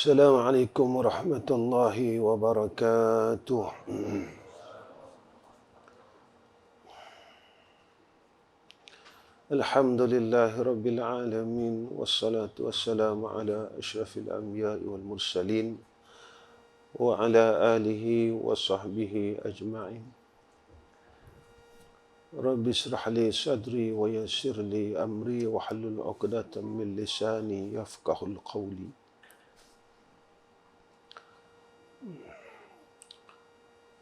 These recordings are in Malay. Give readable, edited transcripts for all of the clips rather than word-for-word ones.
Assalamualaikum warahmatullahi wabarakatuh. Alhamdulillahi rabbil alamin wassalatu wassalamu ala asyrafil anbiya'i wal mursalin wa ala alihi wa sahbihi ajma'in. Rabbi israh li sadri wa yassir li amri wa hlul 'uqdatam min lisani yafqahul qawli.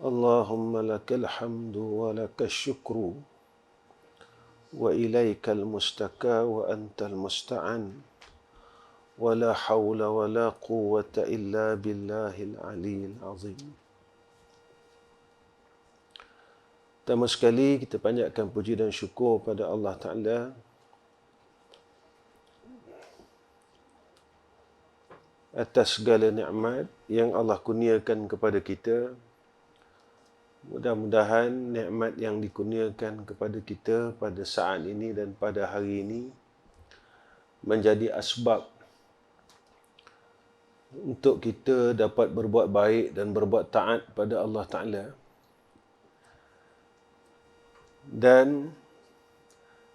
Allahumma lakal hamdu wa lakal syukru wa ilaikal mustaka wa antal musta'an wa la hawla wa la quwwata illa billahil aliyil azim. Pertama sekali kita panjatkan puji dan syukur pada Allah Ta'ala atas segala nikmat yang Allah kurniakan kepada kita. Mudah-mudahan nikmat yang dikurniakan kepada kita pada saat ini dan pada hari ini menjadi asbab untuk kita dapat berbuat baik dan berbuat taat pada Allah Ta'ala. Dan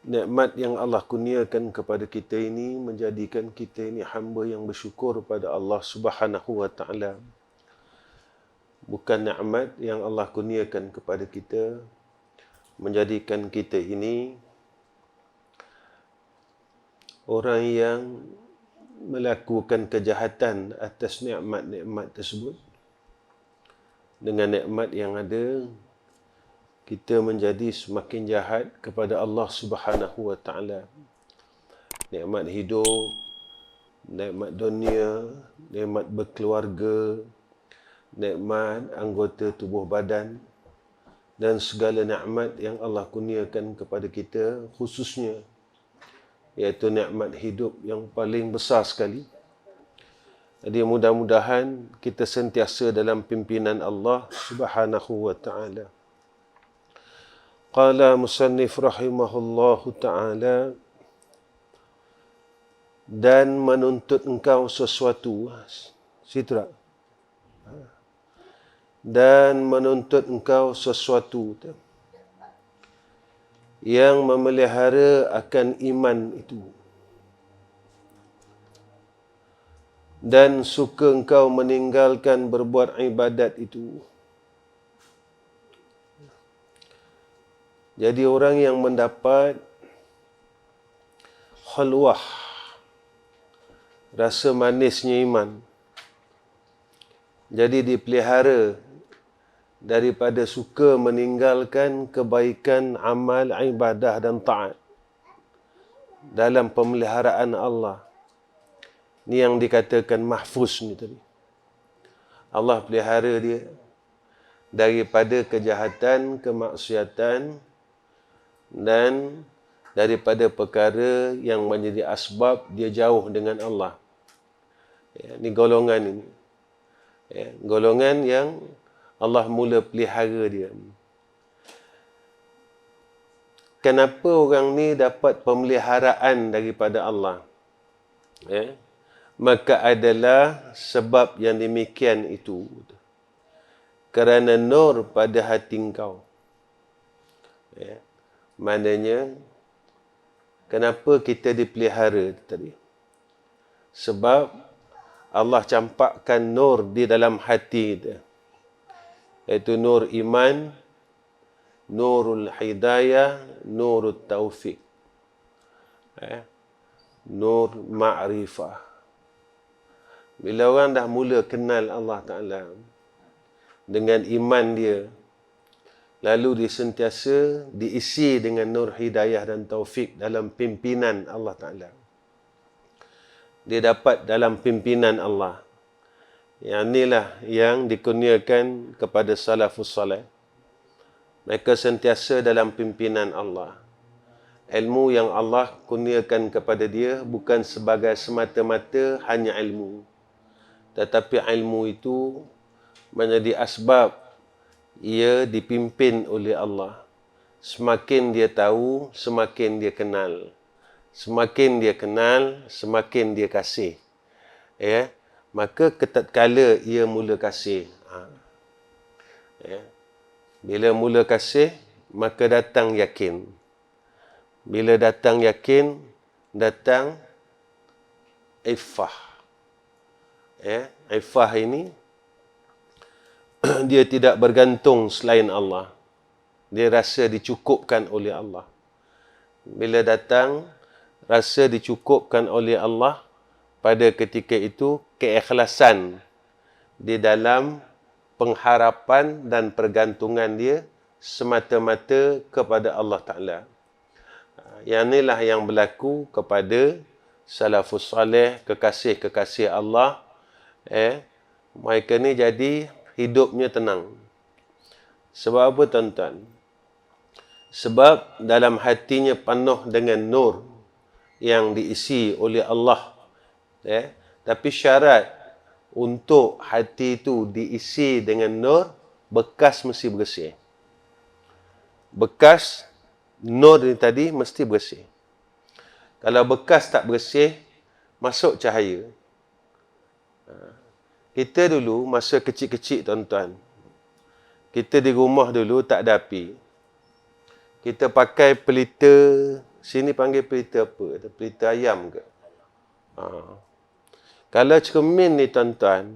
nikmat yang Allah kurniakan kepada kita ini menjadikan kita ini hamba yang bersyukur pada Allah Subhanahu wa Ta'ala. Bukan nikmat yang Allah kurniakan kepada kita menjadikan kita ini orang yang melakukan kejahatan atas nikmat-nikmat tersebut. Dengan nikmat yang ada, kita menjadi semakin jahat kepada Allah Subhanahu wa Ta'ala. Nikmat hidup, nikmat dunia, nikmat berkeluarga, nikmat anggota tubuh badan dan segala nikmat yang Allah kurniakan kepada kita, khususnya iaitu nikmat hidup yang paling besar sekali. Jadi mudah-mudahan kita sentiasa dalam pimpinan Allah Subhanahu wa Ta'ala. Qala musannif rahimahullahu ta'ala, dan menuntut engkau sesuatu. Situ tak? Dan menuntut engkau sesuatu yang memelihara akan iman itu, dan suka engkau meninggalkan berbuat ibadat itu. Jadi orang yang mendapat khalwah, rasa manisnya iman, jadi dipelihara daripada suka meninggalkan kebaikan, amal, ibadah dan taat dalam pemeliharaan Allah. Ini yang dikatakan mahfuz ni tadi. Allah pelihara dia daripada kejahatan, kemaksiatan dan daripada perkara yang menjadi asbab dia jauh dengan Allah. Ini golongan ini. Golongan yang Allah mula pelihara dia. Kenapa orang ni dapat pemeliharaan daripada Allah? Maka adalah sebab yang demikian itu kerana nur pada hati engkau. Maknanya, kenapa kita dipelihara tadi? Sebab Allah campakkan nur di dalam hati kita, iaitu nur iman, nurul hidayah, nurul taufik, nur ma'rifah. Bila orang dah mula kenal Allah Ta'ala dengan iman dia, lalu dia sentiasa diisi dengan nur hidayah dan taufik dalam pimpinan Allah Ta'ala. Dia dapat dalam pimpinan Allah. Yang inilah yang dikurniakan kepada salafus salih. Mereka sentiasa dalam pimpinan Allah. Ilmu yang Allah kurniakan kepada dia bukan sebagai semata-mata hanya ilmu. Tetapi ilmu itu menjadi asbab ia dipimpin oleh Allah. Semakin dia tahu, semakin dia kenal. Semakin dia kenal, semakin dia kasih. maka tatkala ia mula kasih. Ya. Bila mula kasih, maka datang yakin. Bila datang yakin, datang iffah. Ya. Iffah ini, dia tidak bergantung selain Allah. Dia rasa dicukupkan oleh Allah. Bila datang, rasa dicukupkan oleh Allah, pada ketika itu, keikhlasan di dalam pengharapan dan pergantungan dia semata-mata kepada Allah Ta'ala. Yang inilah yang berlaku kepada salafus salih, kekasih-kekasih Allah. Mereka ni jadi hidupnya tenang. Sebab apa, tuan-tuan? Sebab dalam hatinya penuh dengan nur yang diisi oleh Allah. Tapi syarat untuk hati itu diisi dengan nur, bekas mesti bersih. Bekas nur ni tadi mesti bersih. Kalau bekas tak bersih, masuk cahaya. Kita dulu, masa kecil-kecil tuan-tuan, kita di rumah dulu tak ada api. Kita pakai pelita, sini panggil pelita apa? Pelita ayam ke? Kalau cermin ni tuan-tuan,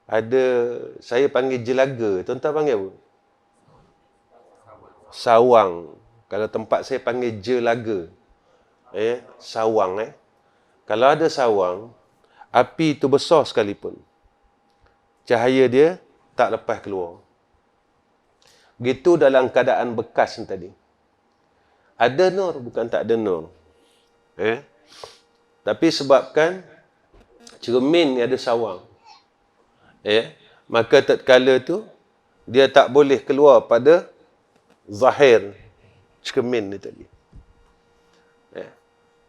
ada, saya panggil jelaga. Tuan-tuan panggil apa? Sawang. Kalau tempat saya panggil jelaga. Sawang. Kalau ada sawang, api tu besar sekalipun, cahaya dia tak lepas keluar. Begitu dalam keadaan bekas ni tadi. Ada nur, bukan tak ada nur. Tapi sebabkan cermin ni ada sawang, maka tatkala tu dia tak boleh keluar pada zahir cermin ni tadi.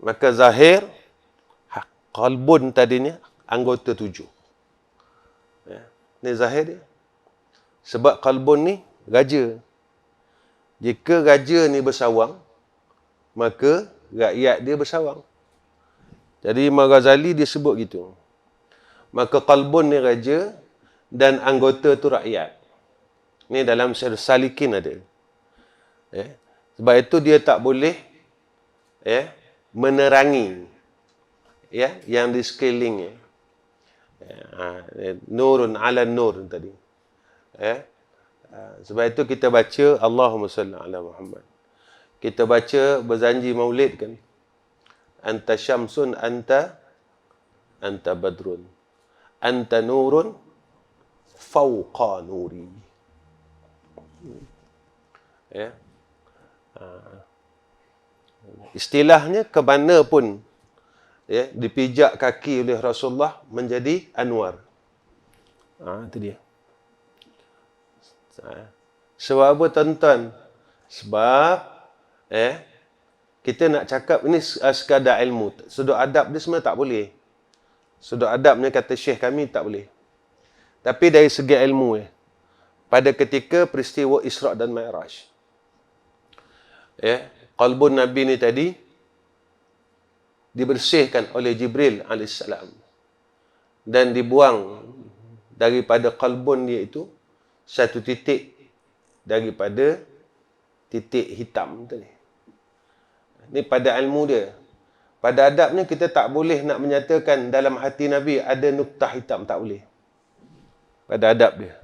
Maka zahir qalbun tadinya anggota 7. Ni zahir dia. Sebab qalbun ni raja. Jika raja ni bersawang, maka rakyat dia bersawang. Jadi Imam Ghazali dia sebut gitu. Maka qalbun ni raja dan anggota tu rakyat. Ni dalam Salikin ada. Sebab itu dia tak boleh menerangi yang di sekelilingnya. Nurun ala nur tadi. Sebab itu kita baca Allahumma salli ala Muhammad. Kita baca berjanji maulid kan. Anta syamsun anta badrun. Anta nurun fawqa nuri. Istilahnya ke mana pun dipijak kaki oleh Rasulullah menjadi anwar. Itu dia. Sebab apa tuan-tuan? Sebab kita nak cakap ini sekadar ilmu. Sudut adab dia sebenarnya tak boleh. Sudut adabnya kata Syekh kami tak boleh. Tapi dari segi ilmu pada ketika peristiwa Isra' dan Mi'raj, qalbun Nabi ni tadi dibersihkan oleh Jibril AS dan dibuang daripada qalbun dia itu satu titik daripada titik hitam tadi. Ni pada ilmu dia. Pada adabnya kita tak boleh nak menyatakan dalam hati Nabi ada nuktah hitam, tak boleh. Pada adab dia.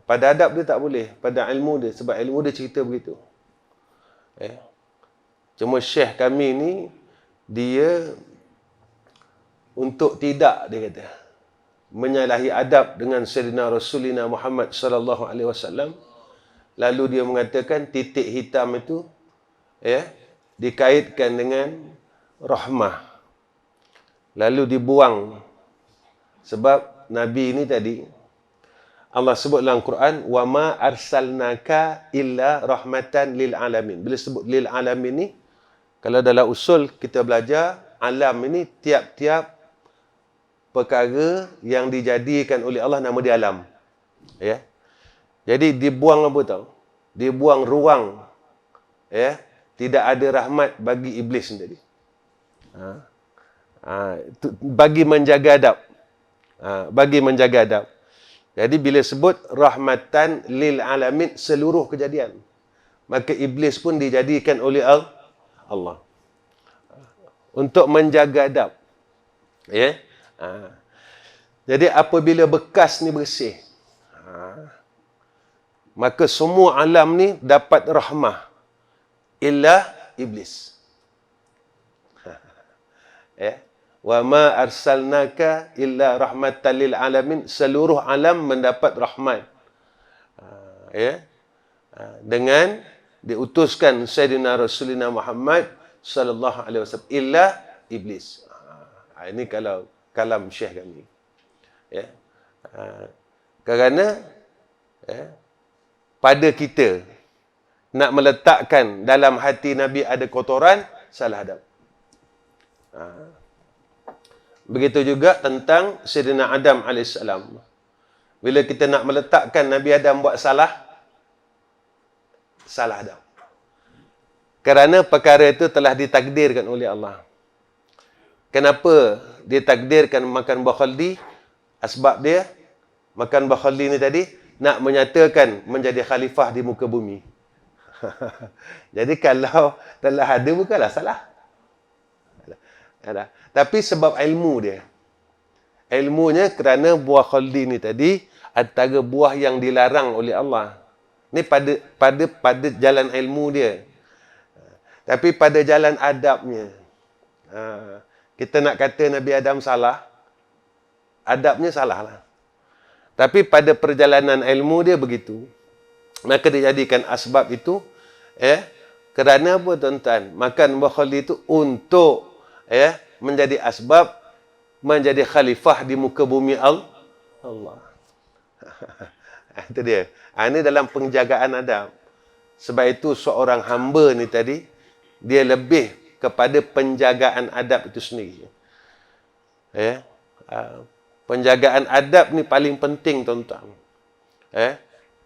Pada adab dia tak boleh. Pada ilmu dia. Sebab ilmu dia cerita begitu. Cuma Syekh kami ni, dia untuk tidak, dia kata, menyalahi adab dengan Sayyidina Rasulina Muhammad sallallahu alaihi wasallam, lalu dia mengatakan titik hitam itu dikaitkan dengan rahmah. Lalu dibuang. Sebab Nabi ini tadi Allah sebut dalam Quran, wa ma arsalnaka illa rahmatan lil alamin. Bila sebut lil alamin ni, kalau dalam usul kita belajar, alam ini tiap-tiap perkara yang dijadikan oleh Allah nama dia alam. Jadi dibuang apa tahu? Dibuang ruang. Tidak ada rahmat bagi iblis tadi. Bagi menjaga adab. Bagi menjaga adab. Jadi bila sebut rahmatan lil alamin, seluruh kejadian, maka iblis pun dijadikan oleh Allah untuk menjaga adab. Ya. Jadi apabila bekas ni bersih, maka semua alam ni dapat rahmah illa iblis. Ya. Wa ma arsalnaka illa rahmatan lil alamin, seluruh alam mendapat rahmat. Ya. Dengan diutuskan Sayyidina Rasulina Muhammad sallallahu alaihi wasallam, illa iblis. Ini kalau kalam Syekh kami. Ya. Kerana pada kita nak meletakkan dalam hati Nabi ada kotoran, salah adab. Begitu juga tentang Sayyidina Adam AS. Bila kita nak meletakkan Nabi Adam buat salah adab. Kerana perkara itu telah ditakdirkan oleh Allah. Kenapa ditakdirkan makan buah khaldi? Sebab dia makan buah khaldi ni tadi nak menyatakan menjadi khalifah di muka bumi. Jadi kalau telah ada, bukanlah salah. Tapi sebab ilmu dia. Ilmunya kerana buah khaldi ni tadi antara buah yang dilarang oleh Allah. Ni pada jalan ilmu dia. Tapi pada jalan adabnya, kita nak kata Nabi Adam salah, adabnya salah lah. Tapi pada perjalanan ilmu dia begitu. Maka dijadikan asbab itu, kerana apa tuan-tuan? Makan buah khaldi itu untuk menjadi asbab menjadi khalifah di muka bumi Allah. Itu dia. Ini dalam penjagaan adab. Sebab itu seorang hamba ni tadi, dia lebih kepada penjagaan adab itu sendiri. Penjagaan adab ni paling penting tuan-tuan.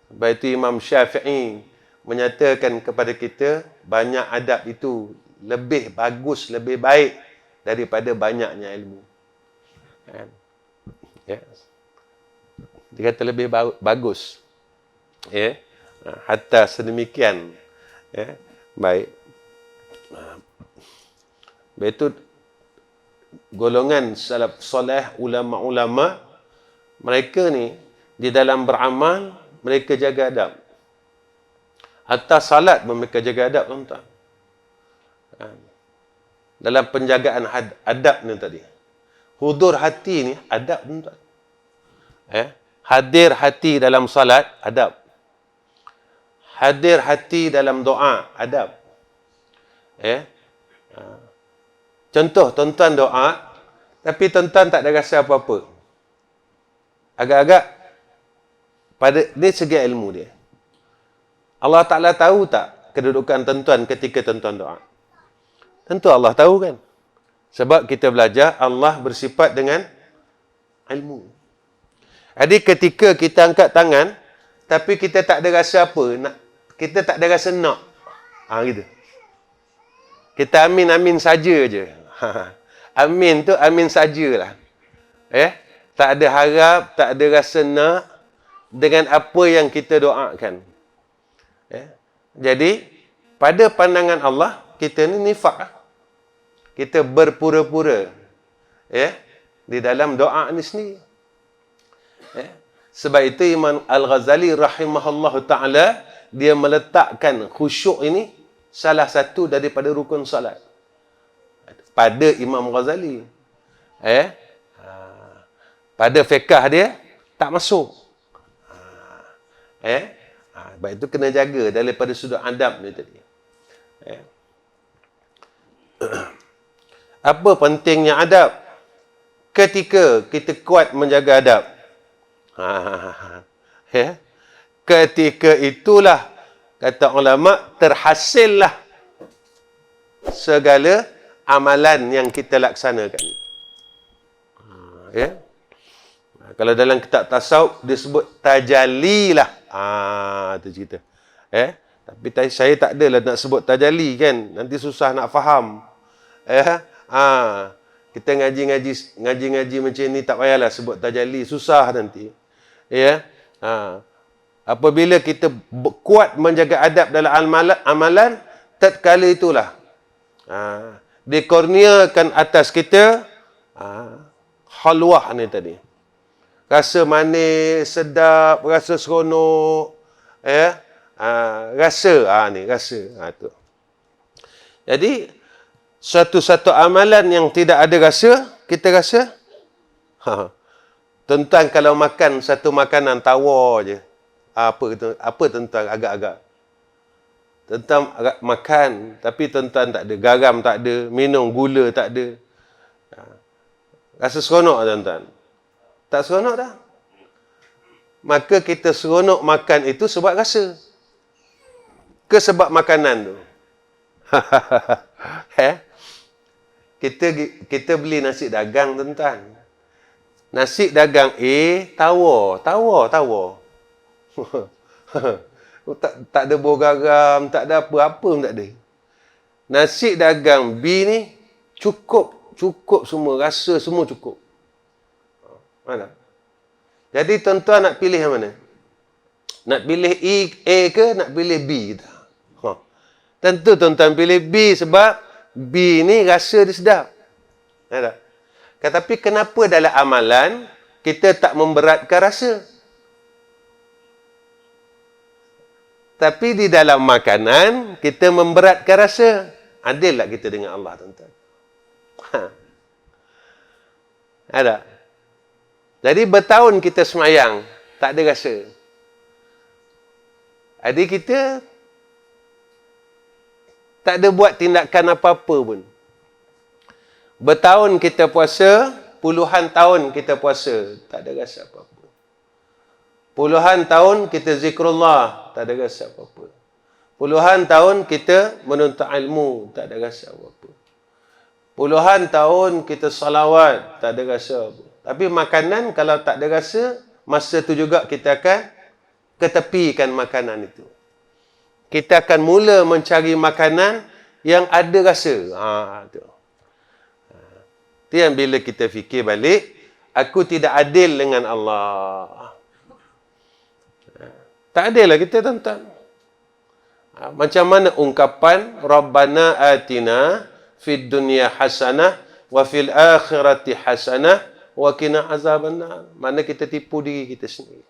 Sebab itu Imam Syafi'i menyatakan kepada kita, banyak adab itu lebih bagus, lebih baik daripada banyaknya ilmu. Dia kata lebih bagus. Hatta sedemikian. Baik. Itu golongan salaf soleh, ulama-ulama, mereka ni di dalam beramal mereka jaga adab. Hatta salat pun mereka jaga adab, tuan-tuan. Dalam penjagaan adab ni tadi. Hudur hati ni adab, tuan-tuan. Hadir hati dalam salat, adab. Hadir hati dalam doa, adab. Contoh, tuan-tuan doa, tapi tuan-tuan tak ada rasa apa-apa. Agak-agak, pada ni segi ilmu dia. Allah Ta'ala tahu tak kedudukan tuan-tuan ketika tuan-tuan doa? Tentu Allah tahu kan. Sebab kita belajar Allah bersifat dengan ilmu. Jadi ketika kita angkat tangan, tapi kita tak ada rasa apa, kita tak ada rasa nak. Gitu. Kita amin-amin saja je. Amin tu amin sajalah. Tak ada harap, tak ada rasa nak dengan apa yang kita doakan. Jadi, pada pandangan Allah, kita ni nifak. Kita berpura-pura. Di dalam doa ni sendiri. Sebab itu Imam Al-Ghazali rahimahullah ta'ala, dia meletakkan khusyuk ini salah satu daripada rukun salat. Pada Imam Ghazali. Pada fiqah dia, tak masuk. Sebab itu kena jaga daripada sudut adab ni tadi. Apa pentingnya adab? Ketika kita kuat menjaga adab. Ketika itulah, kata ulama, terhasillah segala amalan yang kita laksanakan. Kalau dalam kitab tasawuf disebut tajalli lah. Itu cerita. Tapi saya tak adalah nak sebut tajalli kan. Nanti susah nak faham. Kita ngaji macam ni tak payahlah sebut tajalli, susah nanti. Ya. Apabila kita kuat menjaga adab dalam amalan, tatkala itulah dikurniakan atas kita halwah ni tadi. Rasa manis, sedap, rasa seronok, ya. Rasa tu. Jadi satu-satu amalan yang tidak ada rasa, kita rasa tuan-tuan kalau makan satu makanan tawar je, apa tuan-tuan agak-agak tuan-tuan makan tapi tuan-tuan tak ada garam, tak ada minum gula, tak ada, rasa seronok tuan-tuan? Tak seronok dah. Maka kita seronok makan itu sebab rasa ke sebab makanan tu? Kita beli nasi dagang tuan-tuan. Nasi dagang tawar. tak ada bau garam, tak ada apa-apa pun tak ada. Nasi dagang B ni cukup semua, rasa semua cukup. Mana? Jadi tuan-tuan nak pilih yang mana? Nak pilih A ke nak pilih B? Tentu tuan-tuan pilih B sebab B ni rasa dia sedap. Ada. Tetapi kenapa dalam amalan kita tak memberatkan rasa? Tapi di dalam makanan kita memberatkan rasa. Adil tak kita dengan Allah, tuan-tuan? Ada. Jadi bertahun kita semayang, tak ada rasa. Jadi kita tak ada buat tindakan apa-apa pun. Bertahun kita puasa, puluhan tahun kita puasa, tak ada rasa apa-apa. Puluhan tahun kita zikrullah, tak ada rasa apa-apa. Puluhan tahun kita menuntut ilmu, tak ada rasa apa-apa. Puluhan tahun kita salawat, tak ada rasa apa. Tapi makanan kalau tak ada rasa, masa tu juga kita akan ketepikan makanan itu. Kita akan mula mencari makanan yang ada rasa. Tu. Itu yang bila kita fikir balik, aku tidak adil dengan Allah. Tak adil lah kita, tuan-tuan. Macam mana ungkapan Rabbana atina fid dunya hasanah wa fil akhirati hasanah wa qina azabannar. Mana kita tipu diri kita sendiri.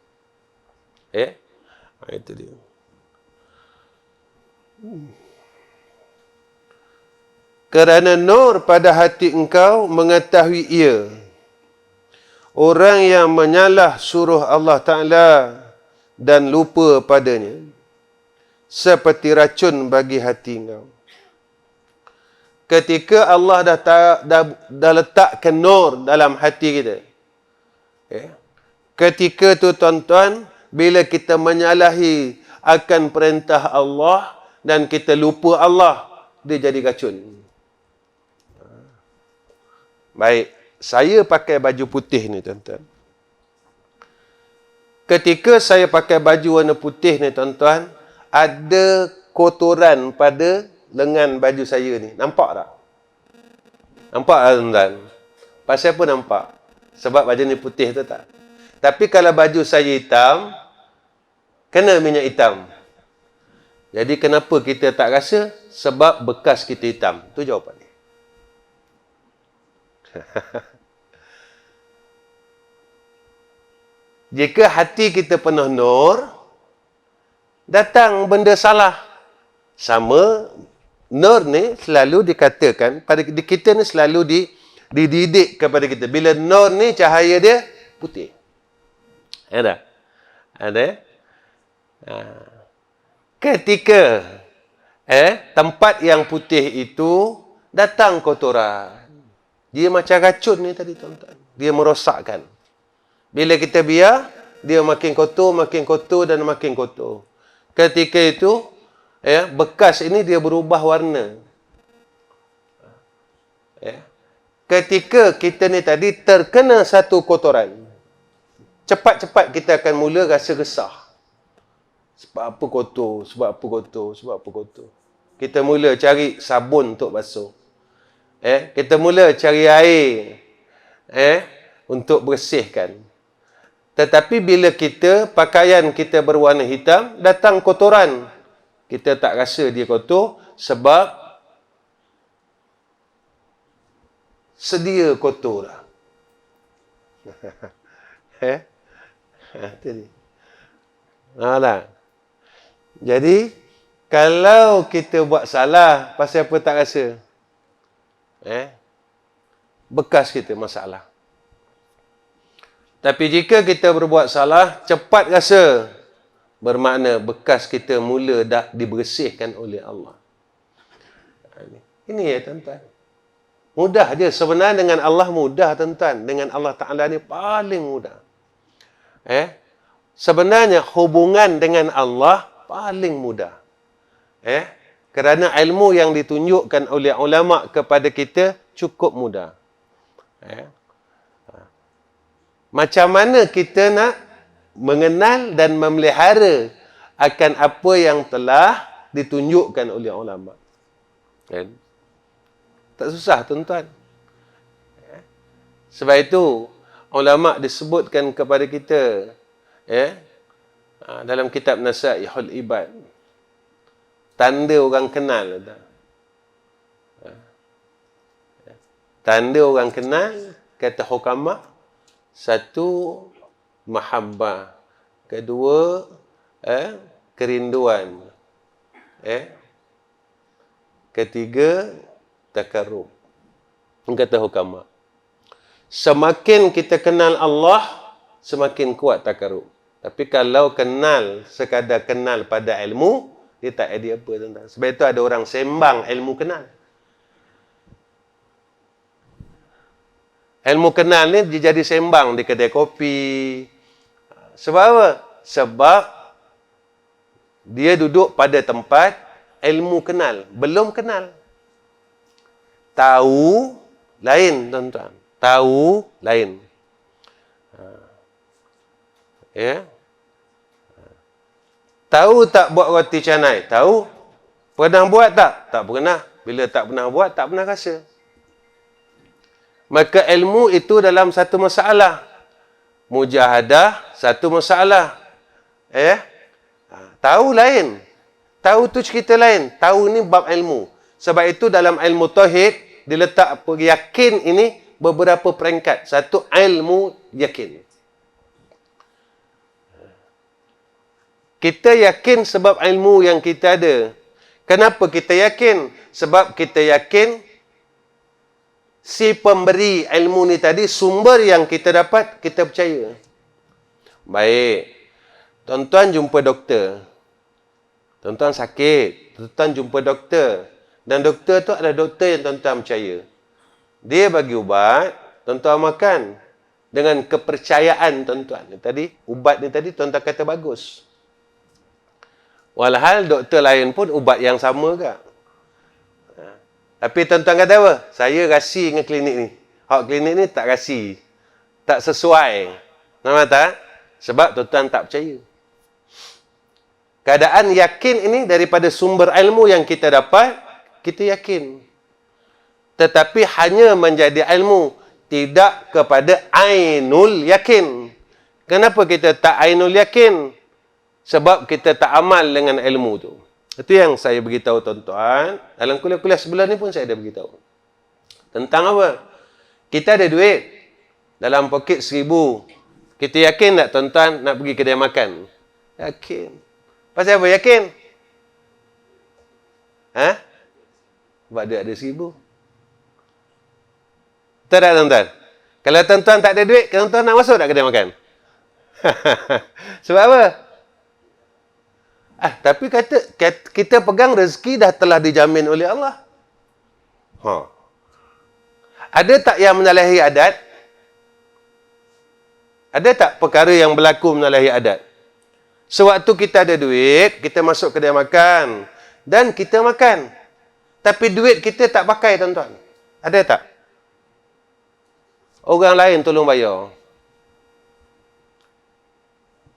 Itu dia. Kerana nur pada hati engkau mengetahui ia. Orang yang menyalah suruh Allah Ta'ala dan lupa padanya, seperti racun bagi hati engkau. Ketika Allah dah letakkan nur dalam hati kita. Ketika tu tuan-tuan, bila kita menyalahi akan perintah Allah dan kita lupa Allah, dia jadi racun. Baik, saya pakai baju putih ni tuan-tuan. Ketika saya pakai baju warna putih ni tuan-tuan, ada kotoran pada lengan baju saya ni. Nampak tak? Nampak tak tuan-tuan? Pasal apa nampak? Sebab baju ni putih tu tak? Tapi kalau baju saya hitam, kena minyak hitam. Jadi kenapa kita tak rasa? Sebab bekas kita hitam. Itu jawapan dia. Jika hati kita penuh nur, datang benda salah. Sama, nur ni selalu dikatakan, pada kita ni selalu dididik kepada kita. Bila nur ni cahaya dia putih. Ada? Ada? Ketika tempat yang putih itu datang kotoran. Dia macam racun ni tadi tuan-tuan. Dia merosakkan. Bila kita biar, dia makin kotor dan makin kotor. Ketika itu, bekas ini dia berubah warna. Ketika kita ni tadi terkena satu kotoran, cepat-cepat kita akan mula rasa resah. Sebab apa kotor? Kita mula cari sabun untuk basuh. Kita mula cari air untuk bersihkan. Tetapi bila pakaian kita berwarna hitam, datang kotoran. Kita tak rasa dia kotor sebab sedia kotor dah. Tadi. Jadi, kalau kita buat salah, pasal apa tak rasa? Bekas kita masalah. Tapi jika kita berbuat salah, cepat rasa, bermakna bekas kita mula dah dibersihkan oleh Allah. Ini ya tuan-tuan. Mudah je. Sebenarnya dengan Allah mudah tuan-tuan. Dengan Allah Ta'ala ni paling mudah. Sebenarnya hubungan dengan Allah paling mudah. Kerana ilmu yang ditunjukkan oleh ulama kepada kita cukup mudah. Macam mana kita nak mengenal dan memelihara akan apa yang telah ditunjukkan oleh ulama. Tak susah tuan-tuan. Sebab itu ulama disebutkan kepada kita dalam kitab Nasaihul Ibad, tanda orang kenal. Tanda orang kenal, kata hukama, satu, mahabbah. Kedua, kerinduan. Ketiga, takarrub. Kata hukama. Semakin kita kenal Allah, semakin kuat takarrub. Tapi kalau kenal, sekadar kenal pada ilmu, dia tak ada apa tuan-tuan. Sebab itu ada orang sembang ilmu kenal. Ilmu kenal ni dia jadi sembang di kedai kopi. Sebab apa? Sebab dia duduk pada tempat ilmu kenal. Belum kenal. Tahu lain tuan-tuan. Tahu lain. Tahu tak buat roti canai? Tahu. Pernah buat tak? Tak pernah. Bila tak pernah buat, tak pernah rasa. Maka ilmu itu dalam satu masalah. Mujahadah, satu masalah. Tahu lain. Tahu tu cerita lain. Tahu ni bab ilmu. Sebab itu dalam ilmu tauhid, diletak yakin ini beberapa peringkat. Satu, ilmu yakin. Kita yakin sebab ilmu yang kita ada. Kenapa kita yakin? Sebab kita yakin si pemberi ilmu ni tadi, sumber yang kita dapat, kita percaya. Baik. Tuan-tuan jumpa doktor. Tuan-tuan sakit. Tuan-tuan jumpa doktor. Dan doktor tu adalah doktor yang tuan-tuan percaya. Dia bagi ubat, tuan-tuan makan. Dengan kepercayaan tuan-tuan. Tadi, ubat ni tadi tuan-tuan kata bagus. Walhal doktor lain pun ubat yang sama ke. Tapi tuan-tuan kata apa? Saya rasi dengan klinik ni. Hak klinik ni tak rasi. Tak sesuai. Nampak tak? Sebab tuan-tuan tak percaya. Keadaan yakin ini daripada sumber ilmu yang kita dapat, kita yakin. Tetapi hanya menjadi ilmu, tidak kepada ainul yakin. Kenapa kita tak ainul yakin? Sebab kita tak amal dengan ilmu tu. Itu yang saya beritahu tuan-tuan. Dalam kuliah-kuliah sebelah ni pun saya ada beritahu. Tentang apa? Kita ada duit dalam poket 1,000. Kita yakin tak tuan-tuan nak pergi kedai makan? Yakin. Pasal apa yakin? Sebab duit ada 1,000. Betul tak tuan-tuan? Kalau tuan-tuan tak ada duit, tuan-tuan nak masuk tak kedai makan? Sebab apa? Tapi kita pegang rezeki dah telah dijamin oleh Allah. Ada tak yang menyalahi adat? Ada tak perkara yang berlaku menyalahi adat? Sewaktu kita ada duit, kita masuk kedai makan. Dan kita makan. Tapi duit kita tak pakai, tuan-tuan. Ada tak? Orang lain tolong bayar.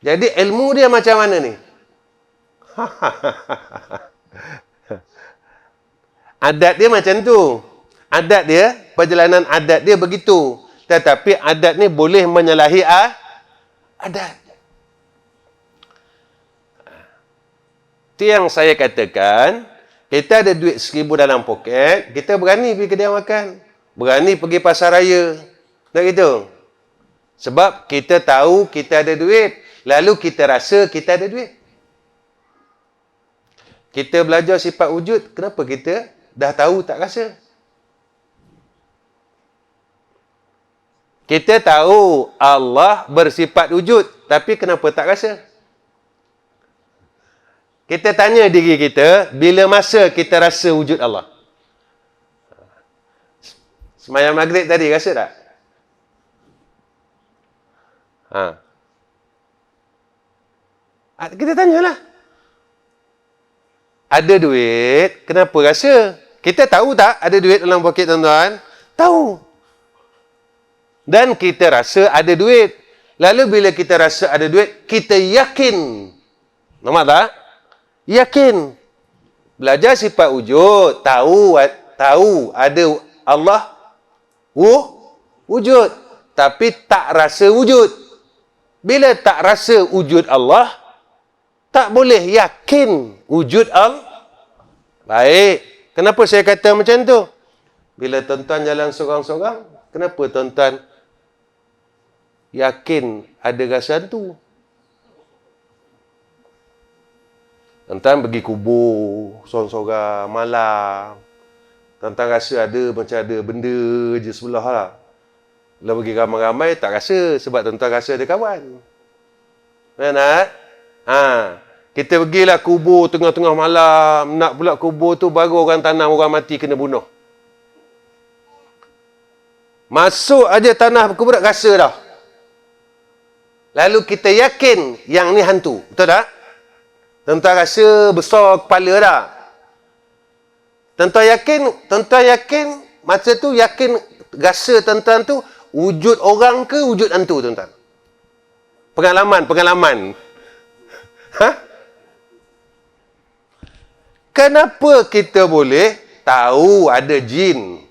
Jadi ilmu dia macam mana ni? Adat dia macam tu. Adat dia, perjalanan adat dia begitu. Tetapi adat ni boleh menyalahi adat. Itu yang saya katakan, kita ada duit 1,000 dalam poket, kita berani pergi kedai makan. Berani pergi pasar raya. Tak gitu? Sebab kita tahu kita ada duit. Lalu kita rasa kita ada duit. Kita belajar sifat wujud, kenapa kita dah tahu tak rasa? Kita tahu Allah bersifat wujud, tapi kenapa tak rasa? Kita tanya diri kita, bila masa kita rasa wujud Allah? Sembahyang maghrib tadi, rasa tak? Kita tanyalah. Ada duit, kenapa rasa? Kita tahu tak ada duit dalam poket tuan-tuan? Tahu. Dan kita rasa ada duit. Lalu bila kita rasa ada duit, kita yakin. Nampak tak? Yakin. Belajar sifat wujud, tahu ada Allah wujud, tapi tak rasa wujud. Bila tak rasa wujud Allah, tak boleh yakin wujud Allah. Baik. Kenapa saya kata macam tu? Bila tuan-tuan jalan seorang-seorang, kenapa tuan-tuan yakin ada rasa hantu? Tuan-tuan pergi kubur seorang-seorang malam. Tuan-tuan rasa ada macam ada benda je sebelah lah. Kalau pergi ramai-ramai tak rasa sebab tuan-tuan rasa ada kawan. Nak? Kita pergilah kubur tengah-tengah malam. Nak pula kubur tu baru orang tanam orang mati kena bunuh. Masuk aja tanah kubur rasa dah. Lalu kita yakin yang ni hantu. Betul tak? Tuan-tuan rasa besar kepala dah. Tuan-tuan yakin masa tu yakin rasa tuan-tuan tu wujud orang ke wujud hantu tuan-tuan? Pengalaman. Kenapa kita boleh tahu ada jin?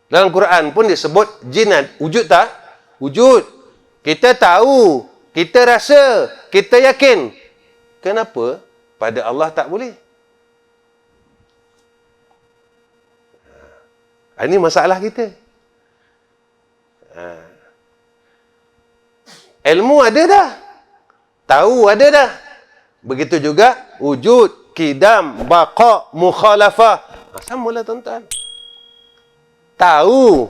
Dalam Quran pun disebut jin wujud tak? Wujud. Kita tahu, kita rasa, kita yakin. Kenapa pada Allah tak boleh? Ini masalah kita. Ilmu ada dah. Tahu ada dah. Begitu juga wujud, kidam, baqa, mukhalafah. Samalah tuan-tuan. Tahu.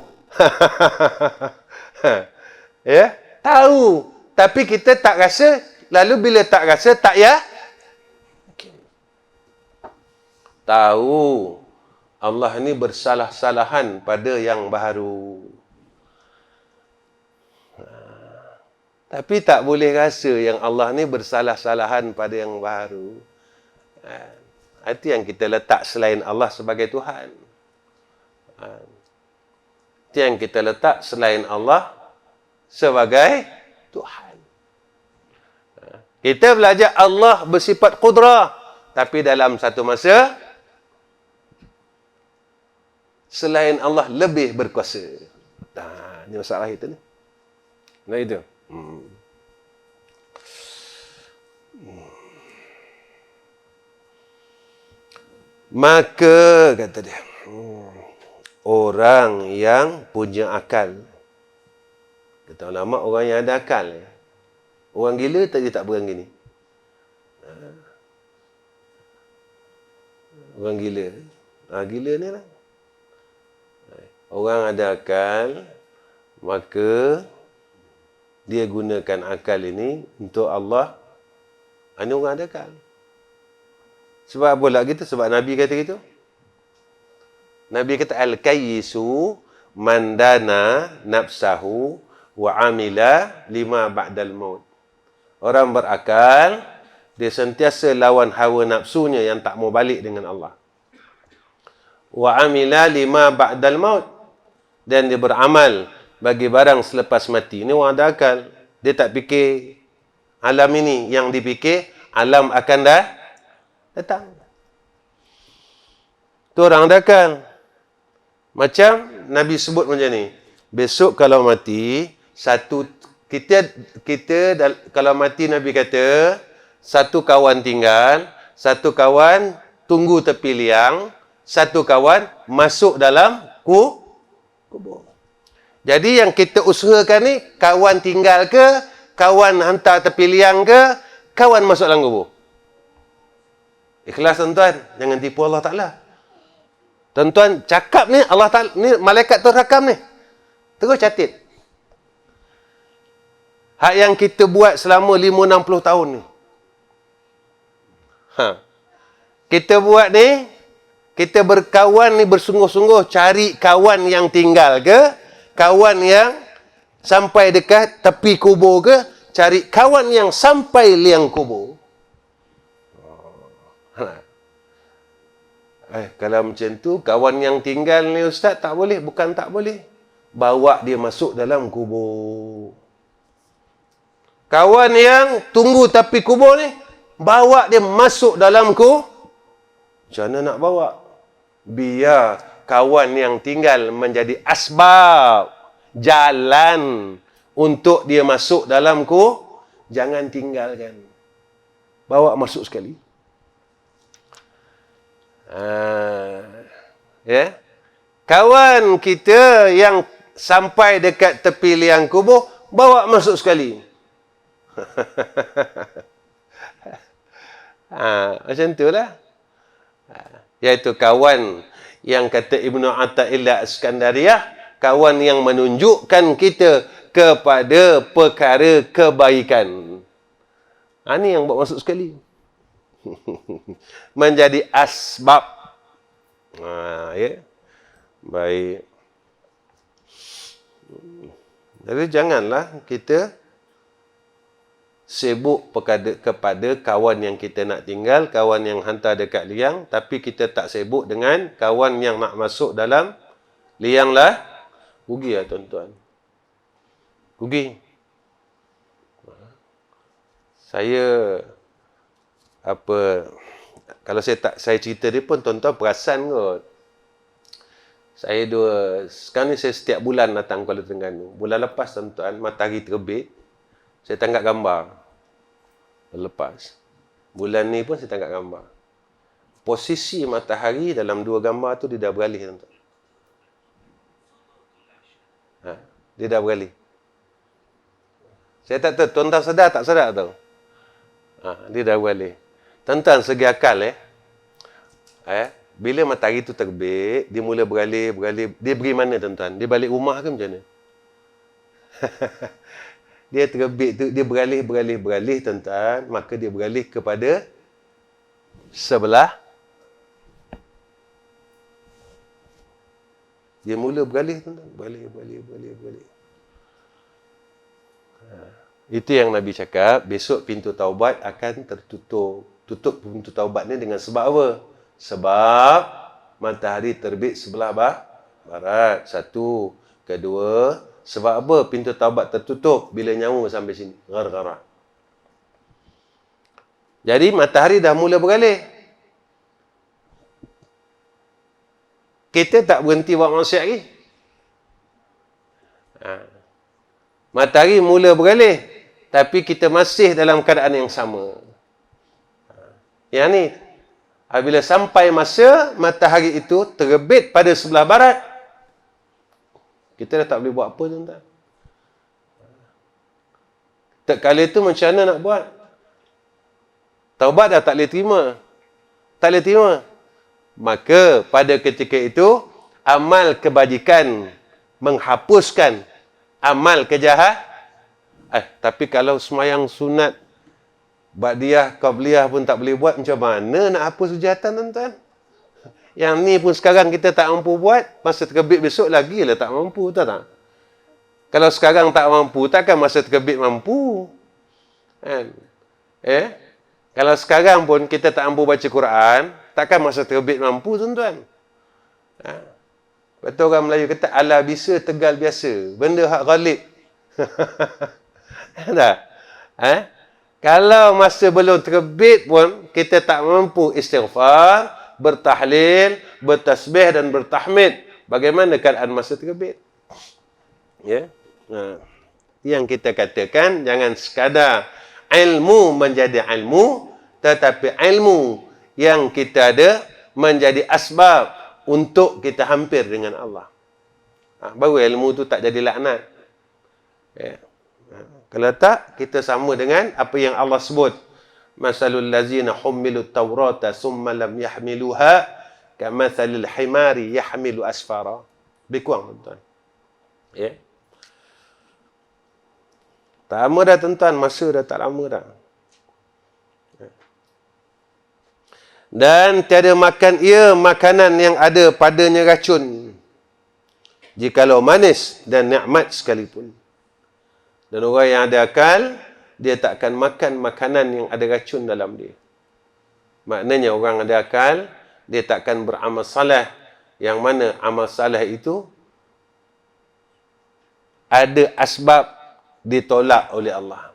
Ya, tahu. Tapi kita tak rasa. Lalu bila tak rasa, tak tahu. Allah ni bersalah-salahan pada yang baru. Tapi tak boleh rasa yang Allah ni bersalah-salahan pada yang baru. Itu yang kita letak selain Allah sebagai Tuhan. Itu yang kita letak selain Allah sebagai Tuhan. Kita belajar Allah bersifat qudrah. Tapi dalam satu masa, selain Allah lebih berkuasa. Ini masalah kita ni. Nah itu. Maka, kata dia, orang yang punya akal. Kata ulama, orang yang ada akal. Orang gila dia tak berang gini. Orang gila. Gila ni lah. Orang ada akal, maka dia gunakan akal ini untuk Allah. Ini orang ada akal. Sebab apa lah gitu? Sebab Nabi kata gitu. Nabi kata, Al-kayyisu mandana nafsahu wa amila lima ba'dal maut. Orang berakal, dia sentiasa lawan hawa nafsunya yang tak mau balik dengan Allah. Wa amila lima ba'dal maut. Dan dia beramal bagi barang selepas mati. Ini orang ada akal. Dia tak fikir alam ini. Yang dipikir, alam akan datang. Itu orang ada akal. Macam Nabi sebut macam ni. Besok kalau mati, kalau mati Nabi kata, satu kawan tinggal, satu kawan tunggu tepi liang, satu kawan masuk dalam kubur. Jadi yang kita usahakan ni, kawan tinggal ke, kawan hantar tepi liang ke, kawan masuk dalam kubur. Ikhlas tuan-tuan, jangan tipu Allah Ta'ala. Tuan-tuan, cakap ni Allah Ta'ala, ni malaikat tu rakam ni. Terus catat. Hak yang kita buat selama 50-60 tahun ni. Kita buat ni, kita berkawan ni bersungguh-sungguh cari kawan yang tinggal ke, kawan yang sampai dekat tepi kubur ke, cari kawan yang sampai liang kubur. Kalau macam tu, kawan yang tinggal ni Ustaz, tak boleh. Bukan tak boleh. Bawa dia masuk dalam kubur. Kawan yang tunggu tepi kubur ni, bawa dia masuk dalam kubur. Macam mana nak bawa? Biar kawan yang tinggal menjadi asbab, jalan untuk dia masuk dalam kubur. Jangan tinggalkan. Bawa masuk sekali. Kawan kita yang sampai dekat tepi liang kubur, bawa masuk sekali. Macam itulah. Iaitu kawan yang kata Ibnu Athaillah Askandariyah, kawan yang menunjukkan kita kepada perkara kebaikan. Ini yang bawa masuk sekali. Menjadi asbab. Ya. Baik. Jadi janganlah kita sibuk kepada kawan yang kita nak tinggal, kawan yang hantar dekat liang, tapi kita tak sibuk dengan kawan yang nak masuk dalam liang lah. Rugi lah tuan-tuan. Rugi. Saya kalau saya cerita dia pun tuan-tuan perasan kot. Sekarang ni saya setiap bulan datang Kuala Terengganu. Bulan lepas tuan-tuan, matahari terbit, saya tangkap gambar. Lepas. Bulan ni pun saya tangkap gambar. Posisi matahari dalam dua gambar tu dia dah beralih tuan-tuan. Dia dah beralih. Saya tak tahu, tuan-tuan sedar tak sedar tahu? Dia dah beralih. Tuan-tuan, segi akal bila matahari tu terbit, dia mula beralih. Dia pergi mana tuan-tuan? Dia balik rumah ke macam mana? Dia terbit tu, dia beralih tuan-tuan. Maka dia beralih kepada sebelah. Dia mula beralih tuan-tuan. Beralih. Itu yang Nabi cakap, besok pintu taubat akan tertutup. Tutup pintu taubat ni dengan sebab apa? Sebab matahari terbit sebelah barat. Satu. Kedua, sebab apa pintu taubat tertutup bila nyawa sampai sini? Gar-gara. Jadi matahari dah mula beralih. Kita tak berhenti buat maksiat lagi. Matahari mula beralih, tapi kita masih dalam keadaan yang sama. Yang ni, apabila sampai masa matahari itu terbit pada sebelah barat, kita dah tak boleh buat apa tuan-tuan. Tak kala itu macam mana nak buat? Taubat dah tak boleh terima. Tak boleh terima. Maka pada ketika itu, amal kebajikan menghapuskan amal kejahat. Tapi kalau semayang sunat, ba'diyah, qabliyah pun tak boleh buat, macam mana nak hapus kejahatan tuan-tuan? Yang ni pun sekarang kita tak mampu buat, masa terbit besok lagi lah tak mampu, tahu tak? Kalau sekarang tak mampu, takkan masa terbit mampu? Kan? Kalau sekarang pun kita tak mampu baca Quran, takkan masa terbit mampu, tuan-tuan? Betul orang Melayu kata, ala bisa tegal biasa. Benda hak ghalib. Tak? Kalau masa belum terbit pun, kita tak mampu istighfar, bertahlil, bertasbih dan bertahmid. bagaimana keadaan masa terbit. Ya. Yang kita katakan, jangan sekadar ilmu menjadi ilmu, tetapi ilmu yang kita ada menjadi asbab untuk kita hampir dengan Allah. Baru ilmu tu tak jadi laknat. Ya. Kalau tak, kita sama dengan apa yang Allah sebut. Masalul lazina hummilut tawrata summa lam yahmiluha kamathalil himari yahmilu asfara. Lebih kurang, tuan-tuan. Ya. Tak lama dah, tuan-tuan. Masa dah tak lama dah. Dan tiada makan ia makanan yang ada padanya racun, jikalau manis dan nikmat sekalipun. Dan orang yang ada akal, dia tak akan makan makanan yang ada racun dalam dia. Maknanya orang ada akal, dia tak akan beramal salah, yang mana amal salah itu ada asbab ditolak oleh Allah.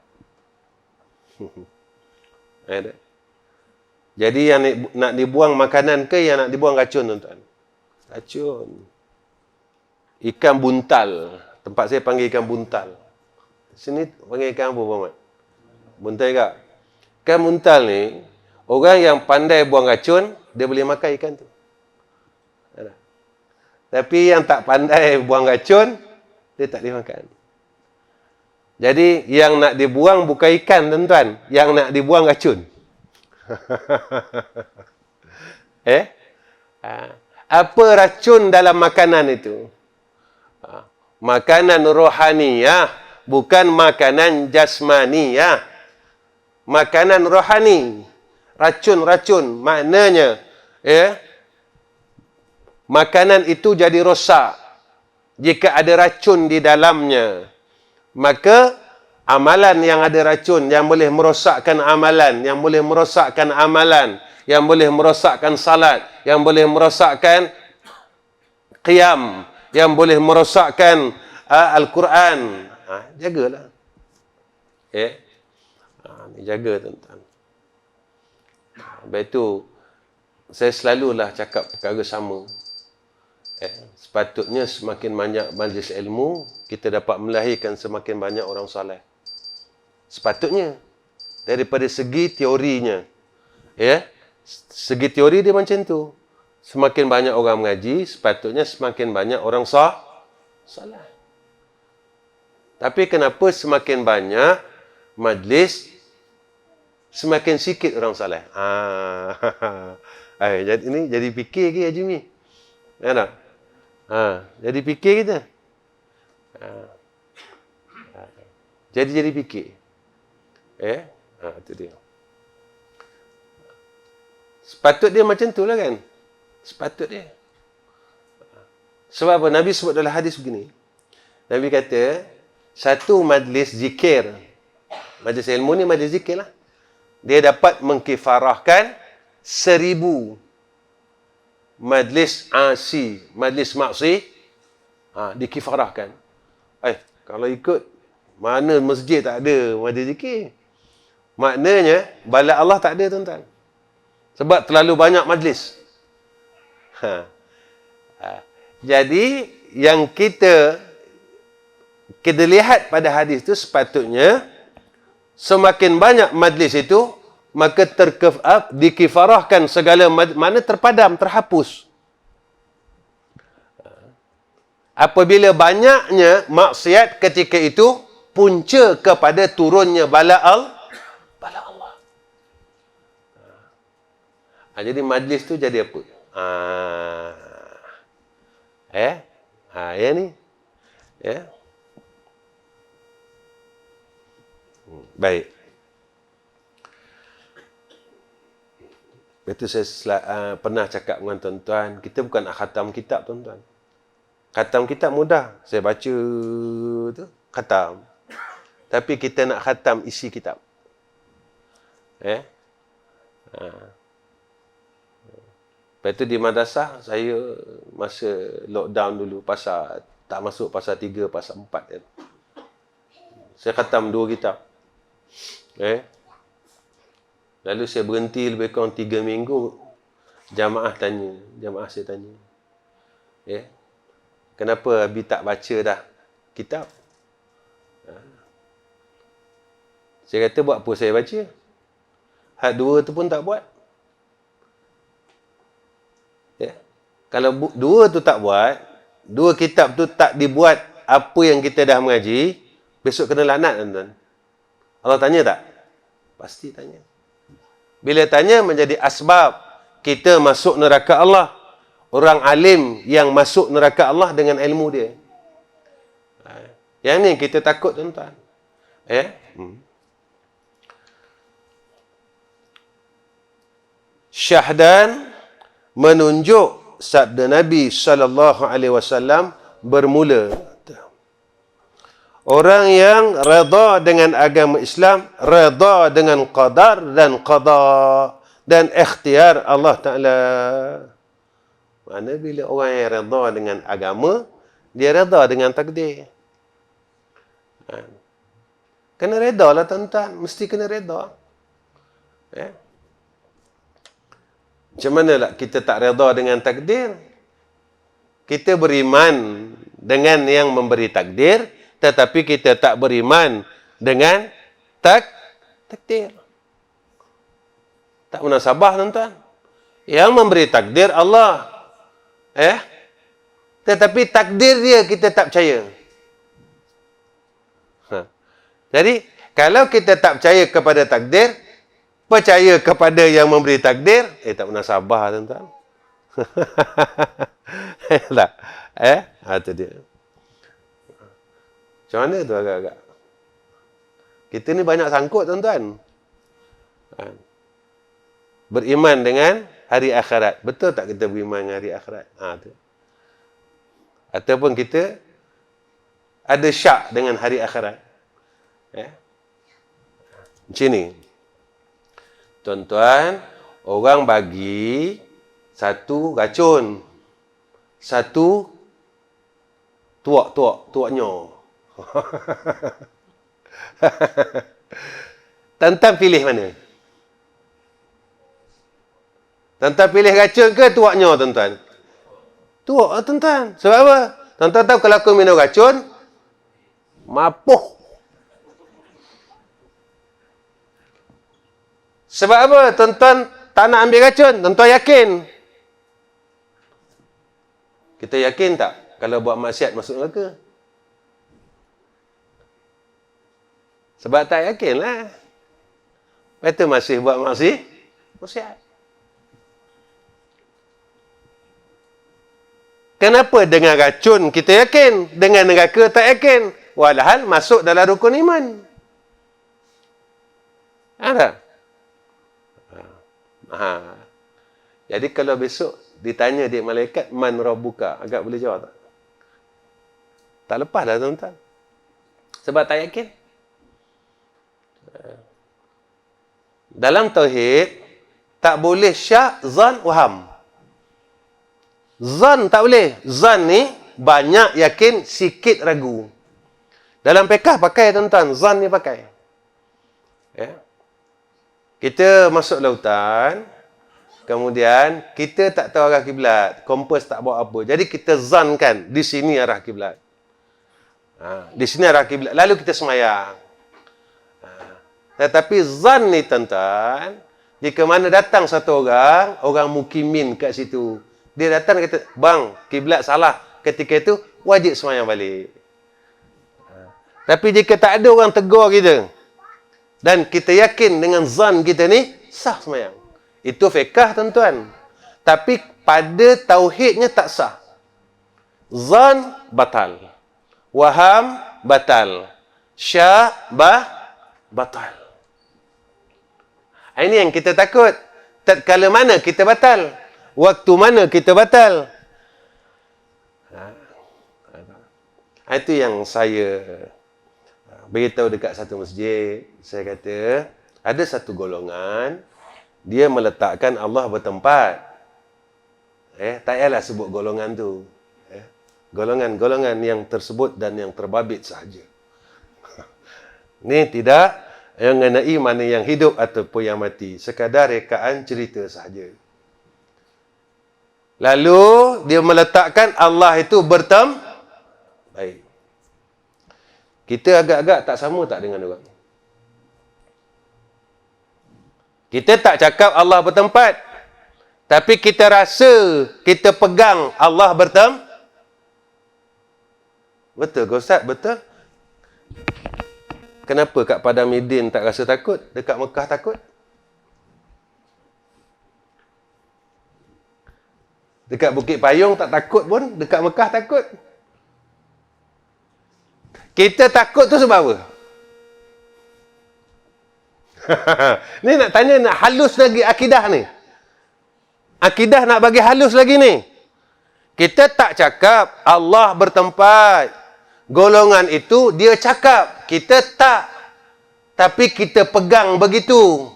Ada. Jadi yang nak dibuang makanan ke yang nak dibuang racun, tuan-tuan? Racun. Ikan buntal. Tempat saya panggil ikan buntal. Sini panggil ikan apa, Muhammad? Buntal juga. Ikan buntal ni, orang yang pandai buang racun, dia boleh makan ikan tu. Ada. Tapi yang tak pandai buang racun, dia tak boleh makan. Jadi, yang nak dibuang bukan ikan, tuan-tuan. Yang nak dibuang racun. Apa racun dalam makanan itu? Makanan rohaniyah, bukan makanan jasmaniyah. Makanan rohani. Racun-racun. Maknanya, makanan itu jadi rosak jika ada racun di dalamnya. Maka amalan yang ada racun, yang boleh merosakkan amalan, yang boleh merosakkan amalan, yang boleh merosakkan salat, yang boleh merosakkan qiyam, yang boleh merosakkan Al-Quran. Jagalah. Jaga, tuan-tuan. Lepas itu, saya selalulah cakap perkara sama. Sepatutnya semakin banyak majlis ilmu, kita dapat melahirkan semakin banyak orang soleh. Sepatutnya. Daripada segi teorinya. Segi teori dia macam tu. Semakin banyak orang mengaji, sepatutnya semakin banyak orang soleh. Tapi kenapa semakin banyak majlis, semakin sikit orang soleh? Ini jadi fikir ke, Haji Mi? Ya tak? Jadi fikir kita. Jadi fikir. Itu dia. Sepatut dia macam tu lah, kan? Sepatut dia. Sebab apa? Nabi sebut dalam hadis begini. Nabi kata, satu majlis zikir. Majlis ilmu ni majlis zikir lah. Dia dapat mengkifarahkan 1000 majlis asi, majlis maksi, dikifarahkan. Kalau ikut, mana masjid tak ada majlis zikir? Maknanya, bala Allah tak ada, tuan-tuan. Sebab terlalu banyak majlis. Jadi, yang kita lihat pada hadis itu, sepatutnya, semakin banyak majlis itu, maka dikifarahkan segala mana terpadam, terhapus. Apabila banyaknya maksiat ketika itu, punca kepada turunnya bala Allah. Jadi majlis tu jadi apa? Ya ni. Baik. Itu saya pernah cakap dengan tuan-tuan, kita bukan nak khatam kitab, tuan-tuan. Khatam kitab mudah. Saya baca tu, khatam. Tapi kita nak khatam isi kitab. Lepas tu di madrasah, saya masa lockdown dulu, tak masuk pasal 3, pasal 4 kan. Saya khatam 2 kitab. Lalu saya berhenti lebih kurang 3 minggu. Jamaah saya tanya. Kenapa Abi tak baca dah kitab? Saya kata, buat apa saya baca? Hak dua tu pun tak buat. Ya. Kalau dua tu tak buat, dua kitab tu tak dibuat apa yang kita dah mengaji, besok kena laknat, tuan-tuan. Allah tanya tak? Pasti tanya. Bila tanya, menjadi asbab kita masuk neraka Allah. Orang alim yang masuk neraka Allah dengan ilmu dia. Yang ni kita takut, tuan-tuan. Syahdan menunjuk sabda Nabi SAW bermula. Orang yang redha dengan agama Islam, redha dengan qadar dan qada dan ikhtiar Allah Ta'ala. Mana bila orang yang redha dengan agama, dia redha dengan takdir. Kena redha lah, tuan-tuan. Mesti kena redha. Macam mana lah kita tak redha dengan takdir? Kita beriman dengan yang memberi takdir, tetapi kita tak beriman dengan takdir. Tak munasabah, tuan-tuan. Yang memberi takdir Allah. Tetapi takdir dia kita tak percaya. Jadi, kalau kita tak percaya kepada takdir, percaya kepada yang memberi takdir, tak munasabah, tuan-tuan. Tak? Itu dia. Macam mana tu agak-agak? Kita ni banyak sangkut, tuan-tuan. Beriman dengan hari akhirat. Betul tak kita beriman dengan hari akhirat? Tu. Ataupun kita ada syak dengan hari akhirat. Macam ni. Tuan-tuan, orang bagi satu racun. Satu tuaknya. Tuan-tuan pilih mana? Tuan-tuan pilih racun ke tuaknya, tuan-tuan? Tuak lah, tuan-tuan. Sebab apa? Tuan-tuan tahu kalau aku minum racun, mapuh. Sebab apa? Tuan-tuan tak nak ambil racun. Tuan-tuan yakin. Kita yakin tak kalau buat maksiat masuk neraka? Sebab tak yakin lah. Betul masih buat maksiat. Kenapa dengan racun kita yakin, dengan neraka tak yakin? Walhal masuk dalam rukun iman. Ada? Jadi kalau besok ditanya dia malaikat, man rabbuka, agak boleh jawab tak? Tak lepas dah, tuan-tuan. Sebab tak yakin. Dalam tauhid, tak boleh syak, zan, waham. Zan tak boleh. Zan ni banyak yakin, sikit ragu. Dalam fiqh pakai, tuan-tuan. Zan ni pakai. Kita masuk lautan, kemudian kita tak tahu arah kiblat, kompas tak bawa apa. Jadi kita zankan di sini arah kiblat. Di sini arah kiblat. Lalu kita semayang. Tetapi zan ni, tuan-tuan, jika mana datang satu orang mukimin kat situ, dia datang kata, bang, kiblat salah. Ketika itu wajib semayang balik. Tapi jika tak ada orang tegur kita, dan kita yakin dengan zan kita ni, sah semayang. Itu fiqh, tuan-tuan. Tapi pada tauhidnya tak sah. Zan batal. Waham batal. Syak batal. Ini yang kita takut. Tatkala mana kita batal? Waktu mana kita batal? Itu yang saya beritahu dekat satu masjid. Saya kata, ada satu golongan, dia meletakkan Allah bertempat. Tak payahlah sebut golongan tu. Golongan-golongan yang tersebut dan yang terbabit sahaja. Ini tidak yang mengenai mana yang hidup ataupun yang mati. Sekadar rekaan cerita sahaja. Lalu, dia meletakkan Allah itu Baik. Kita agak-agak tak sama tak dengan orang? Kita tak cakap Allah bertempat. Tapi kita rasa, kita pegang Allah bertempat. Betul ke Ustaz? Betul? Kenapa kat Padang Midin tak rasa takut? Dekat Mekah takut? Dekat Bukit Payung tak takut pun? Dekat Mekah takut? Kita takut tu sebab apa? Ni nak tanya, nak halus lagi akidah ni. Akidah nak bagi halus lagi ni. Kita tak cakap Allah bertempat. Golongan itu dia cakap. Kita tak. Tapi kita pegang begitu.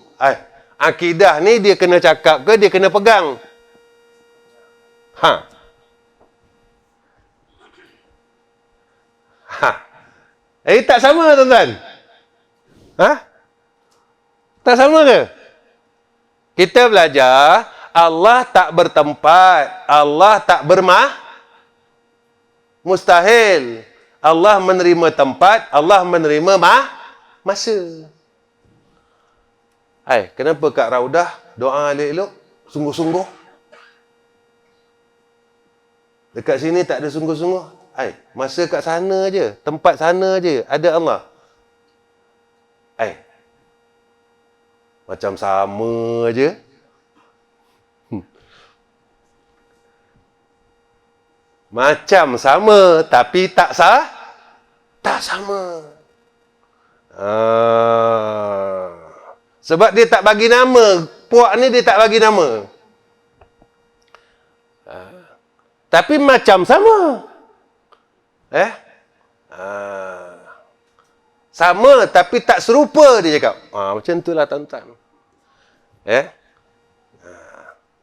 Akidah ni dia kena cakap ke dia kena pegang? Tak sama tuan-tuan? Tak sama ke? Kita belajar Allah tak bertempat, Allah tak mustahil. Allah menerima tempat, Allah menerima masa. Kenapa kat Raudah doa elok-elok, sungguh-sungguh? Dekat sini tak ada sungguh-sungguh. Masa kat sana je, tempat sana je ada Allah. Macam sama je. Macam sama, tapi tak sama. Sebab dia tak bagi nama. Puak ni dia tak bagi nama. Tapi macam sama. Sama, tapi tak serupa, dia cakap. Macam itulah tuan-tuan.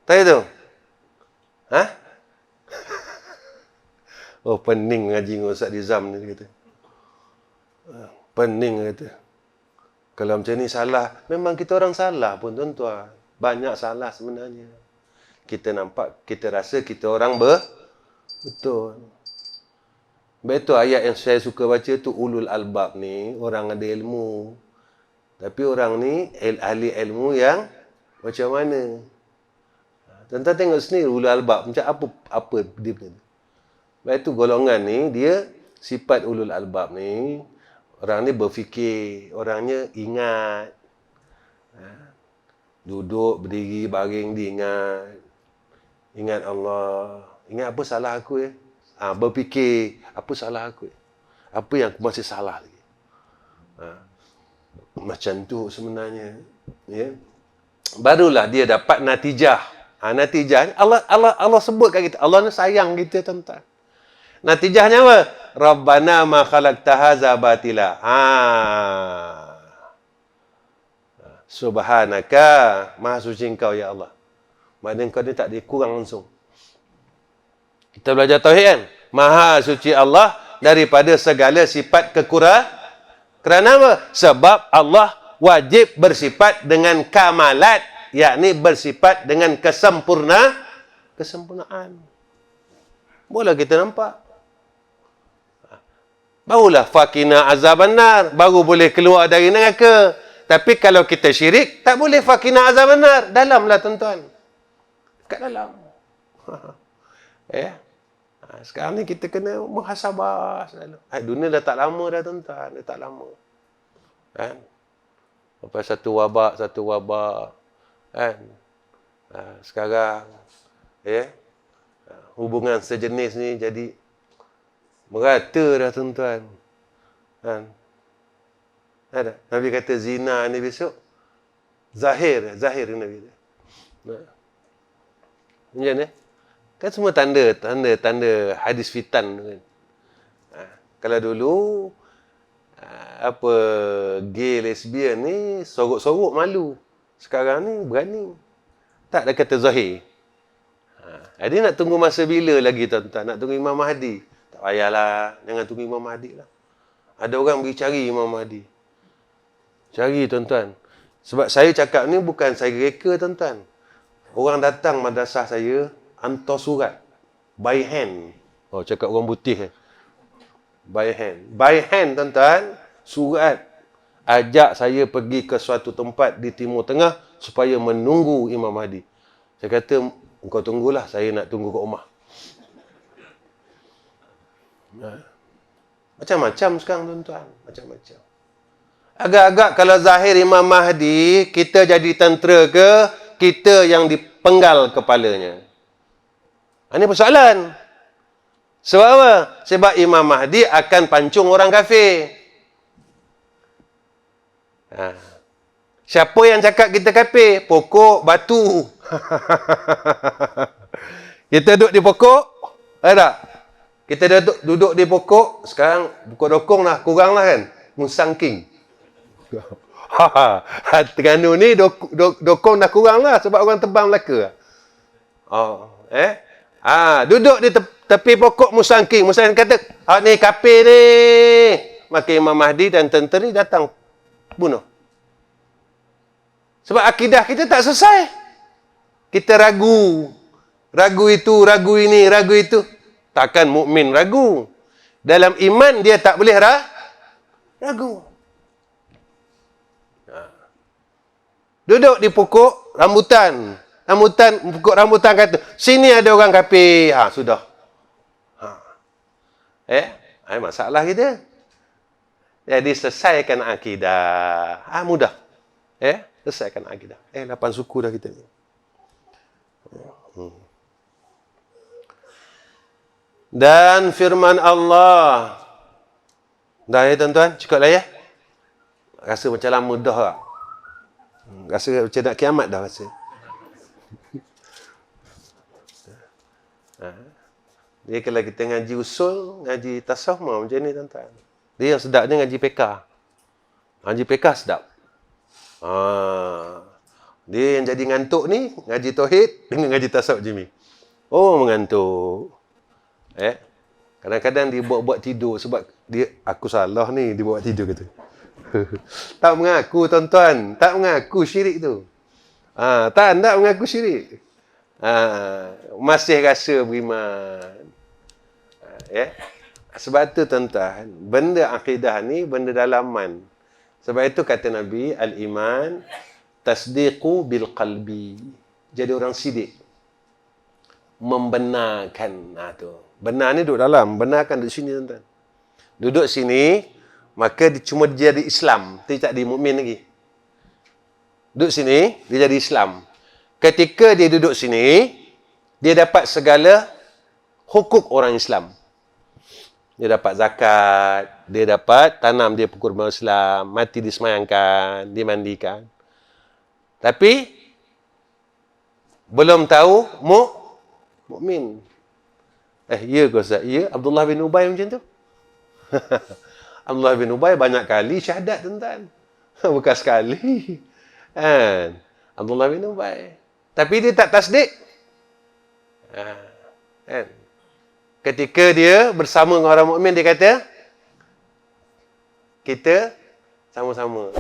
Tahu tu? Pening ngaji dengan Ustaz Nizam ni, dia kata. Pening, dia kata. Kalau macam ni salah. Memang kita orang salah pun, tuan-tuan. Banyak salah sebenarnya. Kita nampak, kita rasa kita orang betul. Betul ayat yang saya suka baca tu, ulul albab ni, orang ada ilmu. Tapi orang ni, ahli ilmu yang macam mana? Tuan-tuan tengok sendiri, ulul albab. Macam apa dia punya. Baik tu golongan ni, dia sifat ulul albab ni, orang ni berfikir, orangnya ingat. Duduk, berdiri, baring, dia ingat. Ingat Allah. Ingat apa salah aku ya? Berfikir, apa salah aku? Apa yang aku masih salah lagi? Macam tu sebenarnya. Ya. Barulah dia dapat natijah. Natijah Allah sebut kat kita. Allah ni sayang kita, tuan-tuan. Natijahnya apa? Rabbana ma khalaqta hadza batila. Subhanaka, maha suci Engkau ya Allah. Maknanya Engkau ni tak dikurang langsung. Kita belajar tauhid kan? Maha suci Allah daripada segala sifat kekurangan. Kerana apa? Sebab Allah wajib bersifat dengan kamalat, yakni bersifat dengan kesempurnaan. Boleh kita nampak. Barulah fakina azaban nar, baru boleh keluar dari neraka. Tapi kalau kita syirik, tak boleh fakina azaban nar. Dalamlah tuan-tuan. Dekat dalam. Sekarang ni kita kena muhasabah selalu. Dunia dah tak lama dah, tuan-tuan. Dah tak lama. Kan? Lepas satu wabak. Kan? Sekarang, hubungan sejenis ni jadi merata dah, tuan-tuan. Kan? Ada. Nabi kata zina ni besok zahir Nabi kata. Macam ni? Kan semua tanda hadis fitan kan. Kalau dulu gay lesbian ni sorok-sorok malu. Sekarang ni berani. Tak ada kata zahir. Jadi nak tunggu masa bila lagi, tuan-tuan? Nak tunggu Imam Mahdi? Tak payahlah. Jangan tunggu Imam Mahdi lah. Ada orang pergi cari Imam Mahdi. Cari, tuan-tuan. Sebab saya cakap ni bukan saya reka, tuan-tuan. Orang datang madrasah saya, hantar surat. By hand. Cakap orang putih. By hand. By hand, tuan-tuan, surat ajak saya pergi ke suatu tempat di Timur Tengah supaya menunggu Imam Mahdi. Saya kata, engkau tunggulah, saya nak tunggu kat rumah. Macam-macam sekarang, tuan-tuan. Macam-macam. Agak-agak kalau zahir Imam Mahdi, kita jadi tentera ke, kita yang dipenggal kepalanya. Ini persoalan. Sebab apa? Sebab Imam Mahdi akan pancung orang kafir. Siapa yang cakap kita kafir? Pokok, batu. Kita duduk di pokok, ada tak? Kita duduk di pokok, sekarang pokok dokong lah, kurang lah kan? Musangking. Terengganu ni dokong dah kurang lah, sebab orang tebang Melaka. Duduk di tepi pokok Musangking. Musangking kata, ni kafir ni. Maka Imam Mahdi dan tentera ni datang bunuh. Sebab akidah kita tak selesai. Kita ragu. Ragu itu, ragu ini, ragu itu. Takkan mukmin ragu. Dalam iman dia tak boleh ragu. Duduk di pokok rambutan. Pokok rambutan kata, sini ada orang kafir. Sudah. Masalah kita. Jadi selesaikan akidah. Mudah. Selesaikan akidah. 8 suku dah kita ni. Dan firman Allah. Dah ya tuan-tuan? Cukup lah ya? Rasa macam lama dah tak? Rasa macam nak kiamat dah rasa. Dia kalau kita ngaji usul, ngaji tasawuf macam ni tuan-tuan. Dia yang sedap dia ngaji PK. Ngaji PK sedap. Dia yang jadi ngantuk ni, ngaji tauhid dengan ngaji tasawuf je ni. Mengantuk. Kadang-kadang dia buat tidur sebab dia, aku salah ni, dia buat tidur kata. Tak mengaku tuan-tuan, tak mengaku syirik tu. Tak mengaku syirik. Masih rasa beriman. Sebab tu tuan-tuan, benda akidah ni benda dalaman. Sebab itu kata Nabi, al-iman tasdiqu bil qalbi. Jadi orang sidik. Membenarkan. Tu. Benar ni duduk dalam, benarkan duduk sini tuan-tuan. Duduk sini, maka dia cuma jadi Islam, dia tak jadi mukmin lagi. Duduk sini, dia jadi Islam. Ketika dia duduk sini, dia dapat segala hukuk orang Islam. Dia dapat zakat, dia dapat tanam dia kurban Islam, mati disemayangkan, dimandikan. Tapi belum tahu mukmin. Ya ke Ustaz? Ya, Abdullah bin Ubay macam tu. Abdullah bin Ubay banyak kali syahadat tuan-tuan. Bukan sekali. Abdullah bin Ubay. Tapi dia tak tasdik. Ketika dia bersama dengan orang mukmin, dia kata, kita sama-sama.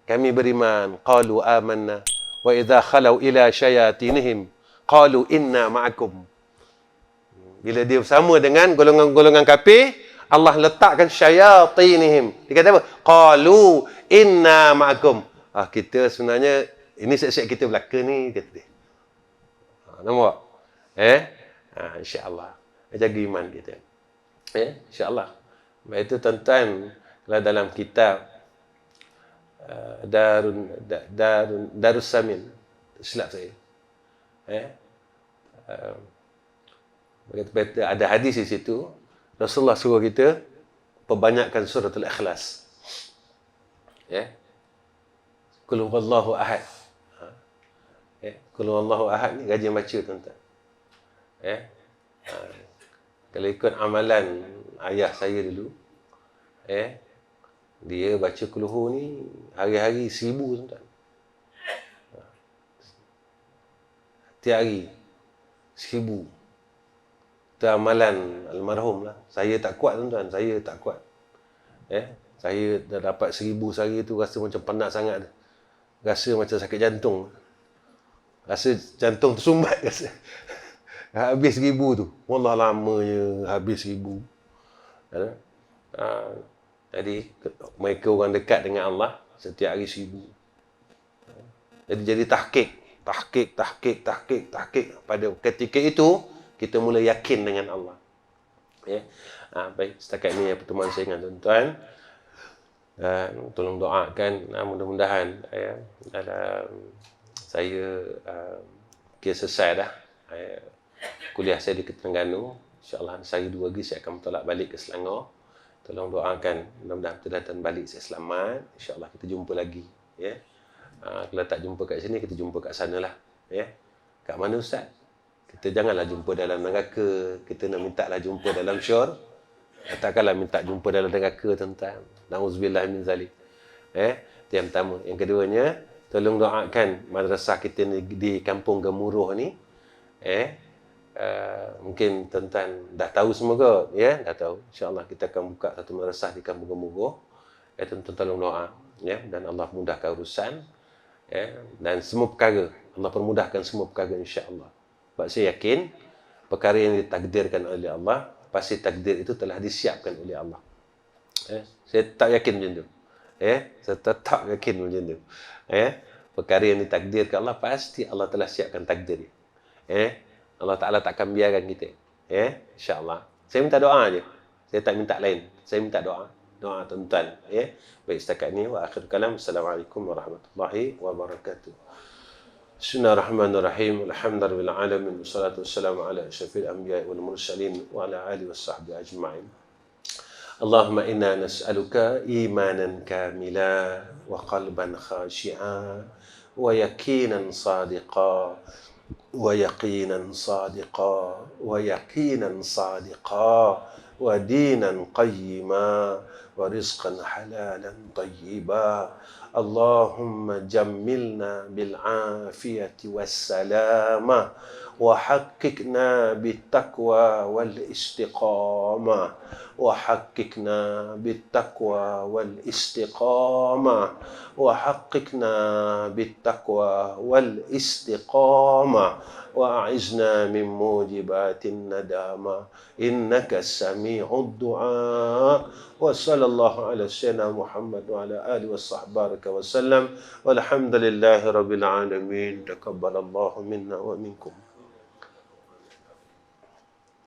Kami beriman. Qalu amanna. Wa idha khalau ila syayatinihim. Qalu inna ma'akum. Bila dia bersama dengan golongan-golongan kafir, Allah letakkan syayatinihim. Dia kata apa? Qalu inna ma'akum. Kita sebenarnya, ini siap-siap kita belaka ni, kata dia. Nampak? InsyaAllah. Jaga iman kita. InsyaAllah. Sebab itu tuan-tuan, kalau dalam kitab Darus Samin, silap saya. Ada hadis di situ, Rasulullah suruh kita perbanyakkan suratul Ikhlas. Qul huwallahu ahad. Qul huwallahu ahad ni rajin baca tuan-tuan. Kalau ikut amalan ayah saya dulu, dia baca Qul ni hari-hari 1000 tuan-tuan. Tiap hari 1000. Itu amalan almarhum lah. Saya tak kuat tuan-tuan, saya tak kuat. Saya dah dapat 1000 sehari tu rasa macam penat sangat. Rasa macam sakit jantung. Rasa jantung tersumbat rasa. Habis 1000 tu. Wallah lamanya habis 1000. Jadi mereka orang dekat dengan Allah setiap hari 1000. Jadi tahqiq. Pada ketika itu kita mula yakin dengan Allah. Ya. Baik, setakat ini pertemuan saya dengan tuan-tuan. Dan tolong doakan, mudah-mudahan saya kira selesai dah kuliah saya di Terengganu. InsyaAllah saya 2 hari saya akan bertolak balik ke Selangor. Tolong doakan, mudah-mudahan kita datang balik saya selamat. InsyaAllah kita jumpa lagi. Ya. Kalau tak jumpa kat sini, kita jumpa kat sana lah. Ya. Kat mana Ustaz? Kita janganlah jumpa dalam neraka. Kita nak minta lah jumpa dalam syurga. Takkanlah minta jumpa dalam neraka, tuan-tuan. Na'udzubillah min zalik. Itu yang pertama. Yang keduanya, tolong doakan madrasah kita di Kampung Gemuruh ni. Mungkin tuan-tuan dah tahu semua kot. Ya, dah tahu. InsyaAllah kita akan buka satu madrasah di Kampung Gemuruh. Tuan-tuan tolong doa. Ya, dan Allah mudahkan urusan. Dan semua perkara. Allah permudahkan semua perkara insyaAllah. Sebab saya yakin, perkara yang ditakdirkan oleh Allah, pasti takdir itu telah disiapkan oleh Allah. Saya tak yakin macam tu. Saya tetap yakin macam tu. Perkara yang ditakdirkan Allah, pasti Allah telah siapkan takdir. Allah Ta'ala takkan biarkan kita. InsyaAllah. Saya minta doa je. Saya tak minta lain. Saya minta doa. Doa tuan-tuan. Baik, setakat ni. Wa akhir kalam. Assalamualaikum warahmatullahi wabarakatuh. Bismillahirrahmanirrahim. Alhamdulillah alamin. Wassalatu wassalamu ala asyrafil anbiya'i wal mursalin wa ala alihi washabbihi ajma'in. Allahumma inna nas'aluka imanan kamila wa qalban khashi'a wa yaqinan sadiqa wa yaqinan sadiqa wa yaqinan sadiqa wa dinan qayyima wa rizqan halalan tayyiba. Allahumma jammilna bil afiyati wassalamah wa haqqiqna bit taqwa wal istiqamah wa haqqiqna bit taqwa wal istiqamah wa haqqiqna bit taqwa wal istiqamah wa a'izna min mujibatin nadama innaka sami'ud du'a wa sallallahu ala sayyidina Muhammad wa ala alihi wa sahbihi wa sallam walhamdulillahi rabbil alamin. Taqabbalallahu minna wa minkum.